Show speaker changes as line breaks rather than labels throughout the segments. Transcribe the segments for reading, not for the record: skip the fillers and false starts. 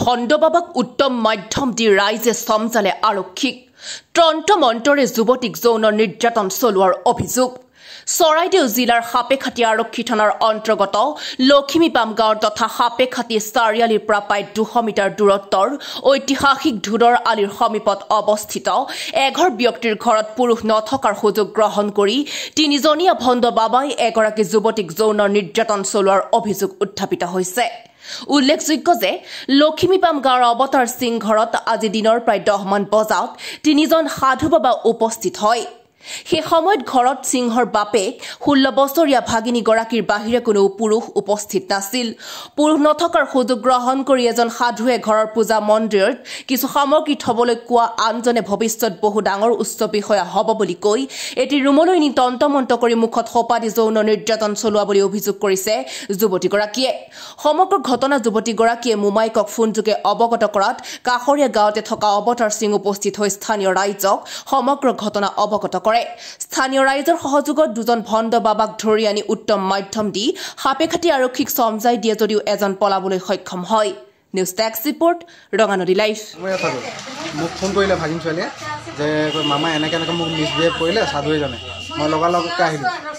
ভণ্ডবাবাক উত্তম মাধ্যম দি ৰাইজে সমজালে আৰক্ষীক তন্ত্ৰমন্ত্ৰৰে যুৱতীক যৌন নিৰ্যাতন চলোৱাৰ অভিযোগ চৰাইদেউ জিলাৰ হাপেখাতি আৰক্ষী থানাৰ অন্তৰ্গত লখিমীপাম গাঁৱৰ তথা হাপেখাতি চাৰিআলিৰ পৰা প্ৰায় 200 মিটাৰ দূৰত্বৰ ঐতিহাসিক ধুদৰ আলিৰ সমীপত অৱস্থিত এঘৰ ব্যক্তিৰ ঘৰত পুৰুষ নথকাৰ সুযোগ গ্ৰহণ কৰি তিনিজনীয়া ভণ্ডবাবাই এগৰাকী যুৱতীক যৌন নিৰ্যাতন চলোৱাৰ অভিযোগ উত্থাপিত হৈছে। উল্লেখযোগ্য যে লখিমীপাম গাঁৱৰ অৱতাৰ সিং ঘৰত আজি দিনৰ প্ৰায় 10 মান বজাত তিনিজন সাধু বাবা উপস্থিত হয়। সেই সময়ত ঘৰত সিংহৰ বাপেক 16 বছৰীয়া ভাগিনীগৰাকীৰ বাহিৰে কোনো পুৰুষ উপস্থিত নাছিল। পুৰুষ নথকাৰ সুযোগ গ্ৰহণ কৰি এজন সাধুৱে ঘৰৰ পূজা মন্দিৰত কিছু সামগ্ৰী থবলৈ কোৱা আনজনে ভৱিষ্যত বহু ডাঙৰ উচ্চ বিষয়া হ'ব বুলি কৈ এটি ৰুমলৈ নি তন্ত্ৰমন্ত্ৰ কৰি মুখত সোপা দি যৌন নিৰ্যাতন চলোৱা বুলি অভিযোগ কৰিছে যুৱতীগৰাকীয়ে। সমগ্ৰ ঘটনা যুৱতীগৰাকীয়ে মোমাইকক ফোনযোগে অৱগত কৰাত কাষৰীয়া গাঁৱতে থকা অৱতাৰ সিং উপস্থিত হৈ স্থানীয় ৰাইজক সমগ্ৰ ঘটনা অৱগত কৰে। স্থানীয় ৰাইজৰ সহযোগত দুজন ভণ্ড বাবাক ধৰি আনি উত্তম মাধ্যম দি হাপেখাতি আৰক্ষীক সমজাই দিয়ে যদিও এজন পলাবলৈ সক্ষম হয়। News desk report Ranganadi live.
মোক ফোন কৰিলে ভাগিন ছোৱালীয়ে যে মামা এনেকৈ মোক মিছবিহেভ কৰিলে সাধু এজনে। মই লগালগকৈ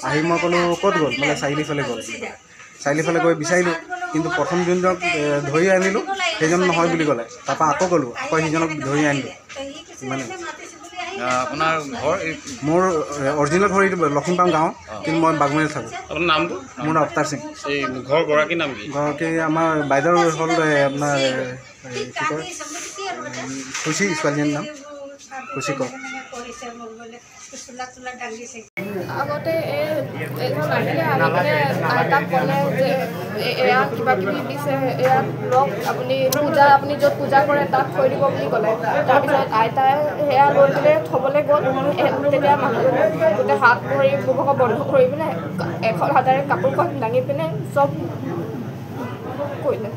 আহি মই ক'লোঁ ক'ত গ'ল, মানে চাৰিআলিফালে গ'ল। চাৰিআলিফালে গৈ বিচাৰিলোঁ, কিন্তু প্ৰথম যোনজনক ধৰি আনিলোঁ সেইজন নহয় বুলি ক'লে। তাৰপৰা আকৌ গ'লোঁ, আকৌ সেইজনক ধৰি আনিলোঁ। মানে
আপোনাৰ ঘৰ
মোৰ অৰিজিনেল ঘৰ এইটো লখিমীপাম গাঁও, কিন্তু মই বাগমৰীত থাকোঁ।
আপোনাৰ নামটো?
মোৰ নাম অৱতাৰ সিং।
এই ঘৰ গৰাকীৰ নাম কি?
গৰাকী আমাৰ বাইদেউৰ হ'ল আপোনাৰ কি কয় খুচি, ছোৱালীজনীৰ নাম খুচি কয়।
আগতে এজন আহিলে আনি পিনে আইতাক ক'লে যে এয়া কিবা কিবি দিছে, এয়া লওক আপুনি য'ত পূজা কৰে তাত থৈ দিব বুলি ক'লে। তাৰপিছত আইতাই সেয়া লৈ পিনে থ'বলৈ গ'ল। তেতিয়া মানুহজনে গোটেই হাত ভৰি মুখক বন্ধ কৰি পিনে এখন হাতেৰে কাপোৰখন দাঙি পিনে চব কৰিলে।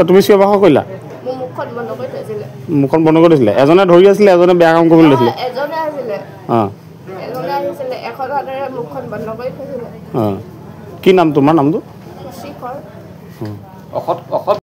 তুমি চিঞৰ বাখৰ কৰিলা?
মোৰ মুখখন বন্ধ কৰি থৈছিলে।
মুখখন বন্ধ কৰি দিছিলে? এজনে ধৰি আছিলে, এজনে বেয়া কাম কৰিবলৈ লৈছিলে?
এজনে আহিছিলে, এজনে আহিছিলে, এখন হাতেৰে মুখখন বন্ধ কৰি থৈছিলে।
কি নাম তোমাৰ? নামটো?
খুচি কয়।